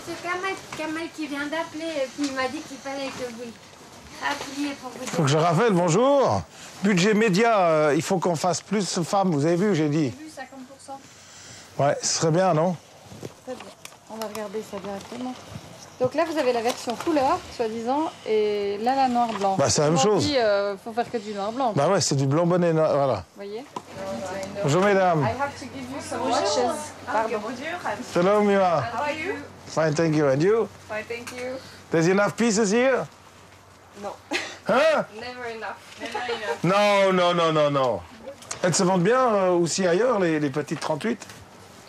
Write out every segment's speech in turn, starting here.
monsieur Kamel qui vient d'appeler et puis il m'a dit qu'il fallait que vous appeliez pour vous dire. Faut que je rappelle, bonjour. Budget média, il faut qu'on fasse plus femmes, vous avez vu, j'ai dit. J'ai vu 50%. Ouais, ce serait bien, non? Très bien. On va regarder ça directement. Donc là, vous avez la version couleur, soi-disant, et là, la noir-blanc. Bah, c'est la même chose. Il faut faire que du noir-blanc. Bah ouais, c'est du blanc bonnet, voilà. Vous voyez? Bonjour, mesdames. I have to give you some watches. Pardon. Hello, Mima. How are you? Fine, thank you. And you? Fine, thank you. There's enough pieces here? Non. Hein? Never enough. Never enough. Non, non, non, non, non. Elles se vendent bien aussi ailleurs, les petites 38,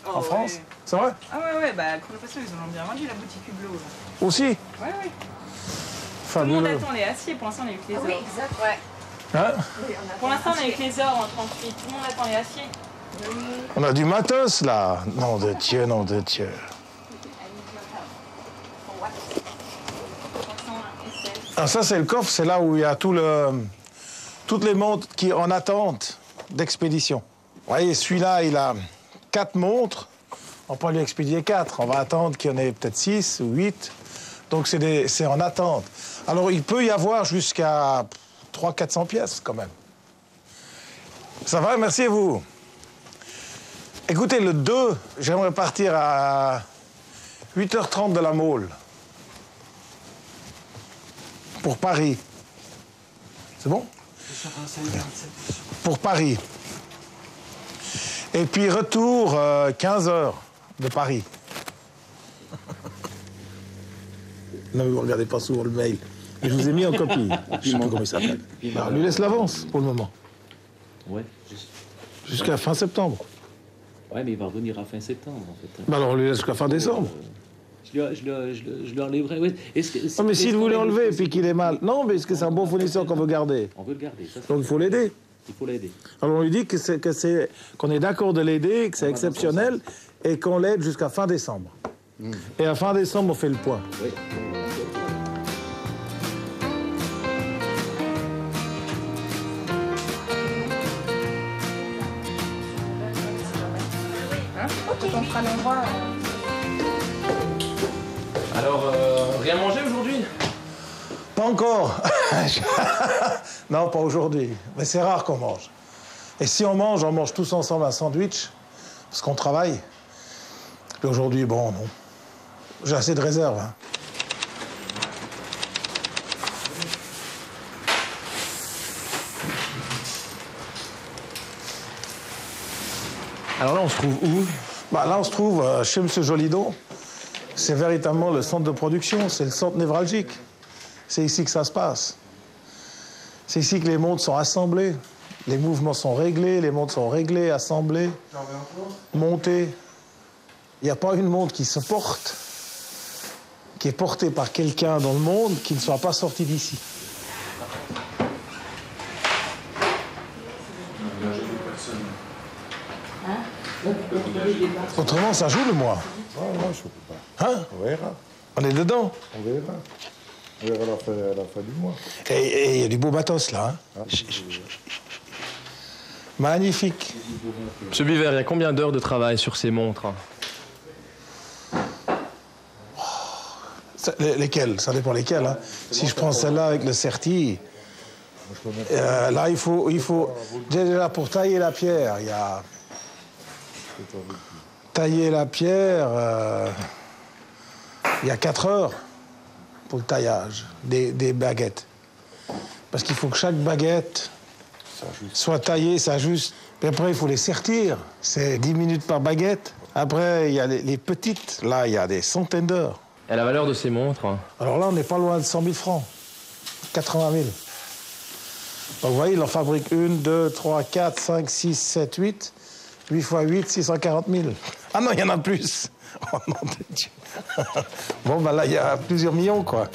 en France? Ouais. C'est vrai? Ah ouais, bah, Chronofaçon, ils en ont bien vendu, la boutique Hublot. Là. Aussi? Ouais. Tout le monde Fabuleux. attend les aciers, pour l'instant, on a eu que les ors. Oui, exact, ouais. Hein? Pour l'instant, on a eu que les ors en 38. Tout le monde attend les aciers. On a du matos, là. Nom de Dieu, nom de Dieu. Ah, ça, c'est le coffre, c'est là où il y a toutes les montres qui en attente d'expédition. Vous voyez, celui-là, il a 4 montres. On peut lui expédier 4. On va attendre qu'il y en ait peut-être 6 ou 8. Donc, c'est en attente. Alors, il peut y avoir jusqu'à 300-400 pièces, quand même. Ça va? Merci à vous. Écoutez, le 2, j'aimerais partir à 8h30 de la Mole. Pour Paris. C'est bon? Pour Paris. Et puis retour 15h de Paris. Non, mais vous regardez pas souvent le mail. Et je vous ai mis en copie. Je sais pas comment il s'appelle. Alors, lui laisse l'avance pour le moment. Ouais. Jusqu'à fin septembre. Ouais, mais il va revenir à fin septembre, en fait. Bah alors, on lui laisse jusqu'à fin décembre. Je lui enlèverai. Ouais. Non, mais s'il voulait enlever et puis qu'il est mal. Non, mais est-ce que c'est un bon fournisseur qu'on veut garder? On veut le garder. Ça, Donc il faut l'aider. il faut l'aider. Alors on lui dit qu'on est d'accord de l'aider, que c'est exceptionnel et qu'on l'aide jusqu'à fin décembre. Et à fin décembre, on fait le point. Oui. On fera l'endroit. Alors, rien mangé aujourd'hui? Pas encore. Non, pas aujourd'hui. Mais c'est rare qu'on mange. Et si on mange tous ensemble un sandwich, parce qu'on travaille. Et aujourd'hui, bon, non. J'ai assez de réserve. Hein. Alors là, on se trouve où? Bah, là, on se trouve chez M. Jolideau. C'est véritablement le centre de production, c'est le centre névralgique. C'est ici que ça se passe. C'est ici que les montres sont assemblées, les mouvements sont réglés, les montres sont réglées, assemblées, montées. Il n'y a pas une montre qui se porte, qui est portée par quelqu'un dans le monde, qui ne soit pas sortie d'ici. Autrement, ça joue le mois. Non, je ne peux pas. Hein? On verra. On est dedans. On verra. On verra à la fin du mois. Et il y a du beau matos, là. Hein? Magnifique. Monsieur Biver, il y a combien d'heures de travail sur ces montres? Lesquelles? Ça dépend lesquelles. Hein. Si je prends celle-là avec le certi, là, il faut... Déjà, pour tailler la pierre, il y a... Tailler la pierre, il y a 4 heures pour le taillage des baguettes. Parce qu'il faut que chaque baguette soit taillée, s'ajuste. Puis après, il faut les sertir. C'est 10 minutes par baguette. Après, il y a les petites. Là, il y a des centaines d'heures. Et la valeur de ces montres? Alors là, on n'est pas loin de 100 000 francs. 80 000. Donc, vous voyez, il en fabrique 1, 2, 3, 4, 5, 6, 7, 8. 8 x 8, 640 000. Ah non, il y en a plus. Oh nom de Dieu. Bon, ben là, il y a plusieurs millions, quoi.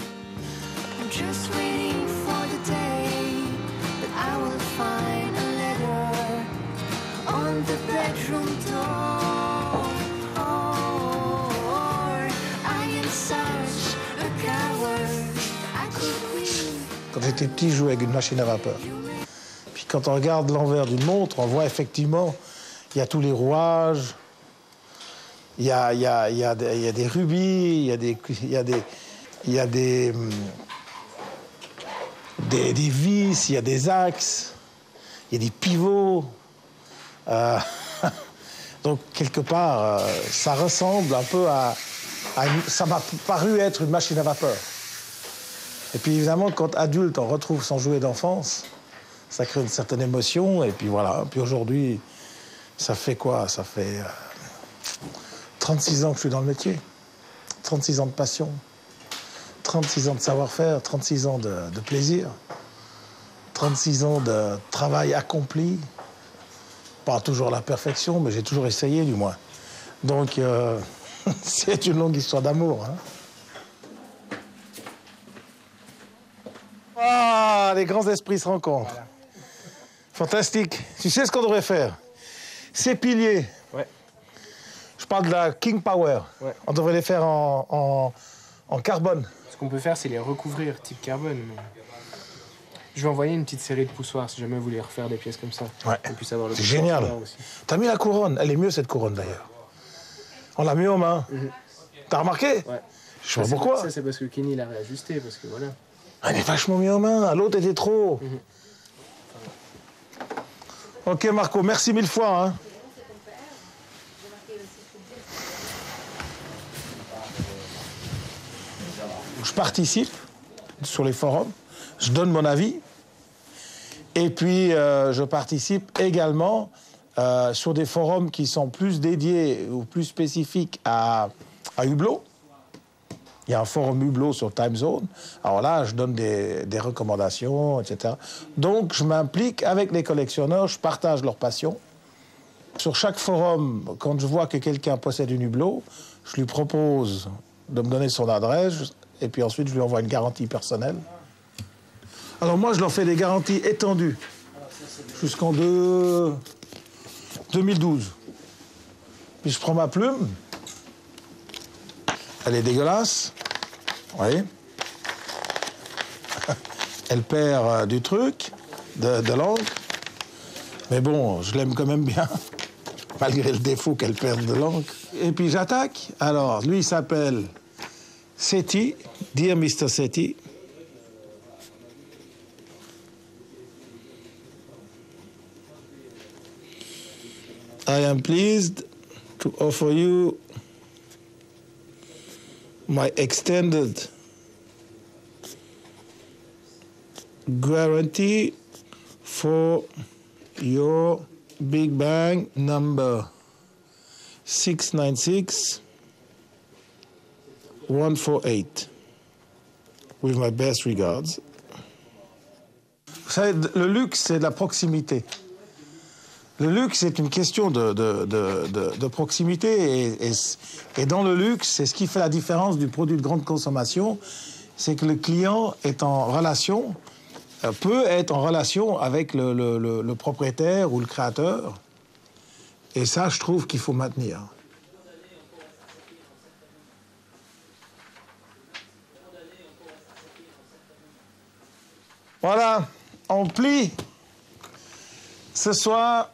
Quand j'étais petit, je jouais avec une machine à vapeur. Puis quand on regarde l'envers d'une montre, on voit effectivement, il y a tous les rouages, Il y a des rubis, il y a des vis, il y a des axes, il y a des pivots. Donc, quelque part, ça ressemble un peu ça m'a paru être une machine à vapeur. Et puis, évidemment, quand adulte, on retrouve son jouet d'enfance, ça crée une certaine émotion. Et puis, voilà. Puis aujourd'hui, ça fait quoi? Ça fait 36 ans que je suis dans le métier. 36 ans de passion. 36 ans de savoir-faire. 36 ans de plaisir. 36 ans de travail accompli. Pas toujours la perfection, mais j'ai toujours essayé, du moins. Donc, c'est une longue histoire d'amour. Hein. Ah, les grands esprits se rencontrent. Voilà. Fantastique. Tu sais ce qu'on devrait faire? Ces piliers. Ouais. Je parle de la King Power. Ouais. On devrait les faire en carbone. Ce qu'on peut faire, c'est les recouvrir type carbone. Je vais envoyer une petite série de poussoirs si jamais vous voulez refaire des pièces comme ça. Ouais. C'est génial. T'as mis la couronne. Elle est mieux, cette couronne, d'ailleurs. On l'a mis aux mains. T'as remarqué? Ouais. Je sais pas pourquoi. Ça, c'est parce que Kenny l'a réajusté, parce que voilà. Elle est vachement mis aux mains. L'autre était trop. Ok, Marco, merci 1000 fois. Hein. Je participe sur les forums. Je donne mon avis. Et puis, je participe également sur des forums qui sont plus dédiés ou plus spécifiques à Hublot. Il y a un forum Hublot sur TimeZone. Alors là, je donne des recommandations, etc. Donc, je m'implique avec les collectionneurs, je partage leur passion. Sur chaque forum, quand je vois que quelqu'un possède une Hublot, je lui propose de me donner son adresse et puis ensuite, je lui envoie une garantie personnelle. Alors moi, je leur fais des garanties étendues jusqu'en 2012. Puis je prends ma plume. Elle est dégueulasse. Vous voyez? Elle perd du truc, de l'encre. Mais bon, je l'aime quand même bien, malgré le défaut qu'elle perde de l'encre. Et puis j'attaque. Alors, lui, il s'appelle Sethi, Dear Mr. Sethi. I am pleased to offer you my extended guarantee for your Big Bang number 696-148. With my best regards. Vous savez, le luxe, c'est de la proximité. Le luxe, c'est une question de proximité. Et dans le luxe, c'est ce qui fait la différence du produit de grande consommation. C'est que le client est en relation, peut être en relation avec le propriétaire ou le créateur. Et ça, je trouve qu'il faut maintenir. Voilà, on plie. Ce soir,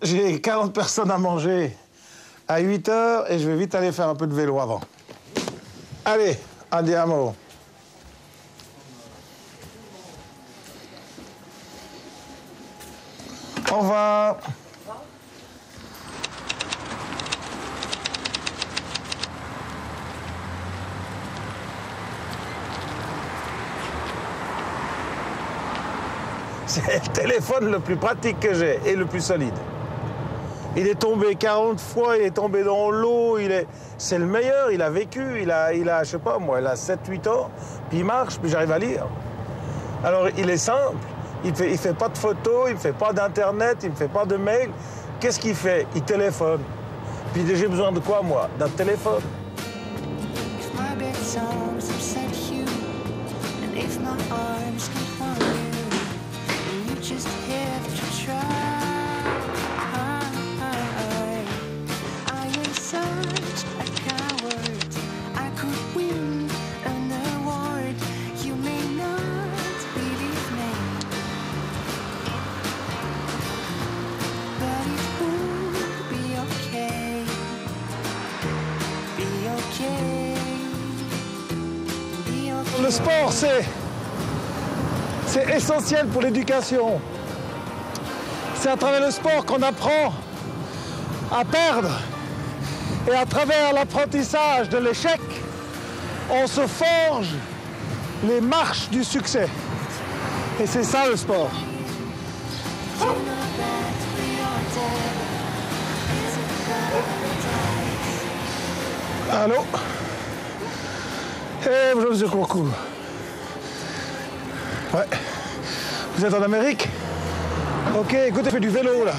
j'ai 40 personnes à manger à 8 h et je vais vite aller faire un peu de vélo avant. Allez, andiamo. Au revoir. C'est le téléphone le plus pratique que j'ai et le plus solide. Il est tombé 40 fois, il est tombé dans l'eau, c'est le meilleur, il a vécu, il a je sais pas moi, il a 7-8 ans, puis il marche, puis j'arrive à lire. Alors il est simple, il fait pas de photos, il fait pas d'internet, il ne fait pas de mail. Qu'est-ce qu'il fait? Il téléphone. Puis j'ai besoin de quoi moi? D'un téléphone. Le sport, c'est essentiel pour l'éducation. C'est à travers le sport qu'on apprend à perdre. Et à travers l'apprentissage de l'échec, on se forge les marches du succès. Et c'est ça le sport. Allô? Eh, bonjour, monsieur Courcou. Ouais. Vous êtes en Amérique? Ok, écoutez, je fais du vélo, là.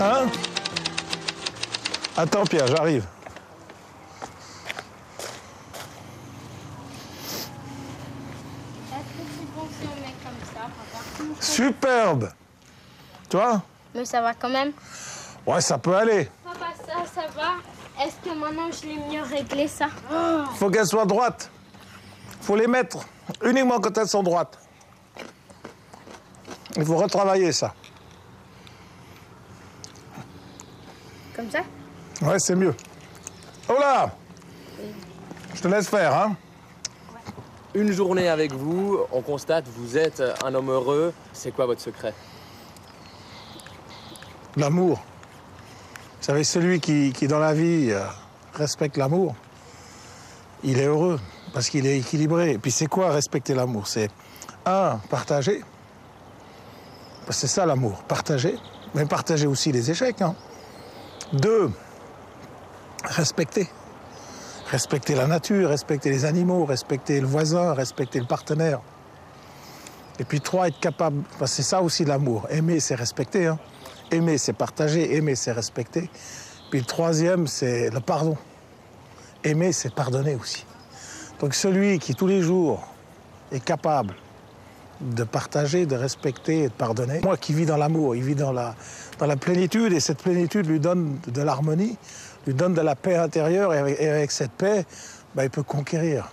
Hein? Attends, Pierre, j'arrive. Est-ce que c'est bon si on met comme ça, papa? Superbe! Tu vois? Mais ça va quand même. Ouais, ça peut aller. Papa, ça va. Est-ce que maintenant je l'ai mieux réglé, ça? Faut qu'elles soient droites. Faut les mettre uniquement quand elles sont droites. Il faut retravailler ça. Comme ça? Ouais, c'est mieux. Oh là! Je te laisse faire, hein? Une journée avec vous, on constate vous êtes un homme heureux. C'est quoi votre secret? L'amour. Vous savez, celui qui dans la vie, respecte l'amour, il est heureux, parce qu'il est équilibré. Et puis c'est quoi respecter l'amour? C'est, un, partager. C'est ça l'amour, partager. Mais partager aussi les échecs, hein. Deux, respecter. Respecter la nature, respecter les animaux, respecter le voisin, respecter le partenaire. Et puis trois, être capable, c'est ça aussi l'amour. Aimer, c'est respecter, hein. Aimer, c'est partager. Aimer, c'est respecter. Puis le troisième, c'est le pardon. Aimer, c'est pardonner aussi. Donc celui qui, tous les jours, est capable de partager, de respecter et de pardonner, moi qui vis dans l'amour, il vit dans la plénitude, et cette plénitude lui donne de l'harmonie, lui donne de la paix intérieure, et avec cette paix, il peut conquérir.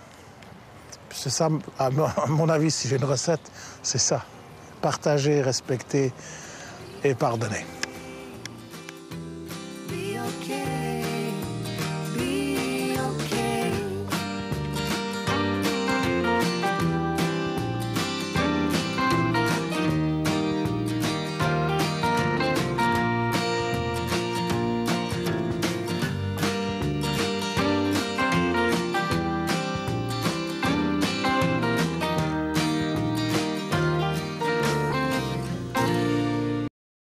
C'est ça, à mon avis, si j'ai une recette, c'est ça. Partager, respecter et pardonner.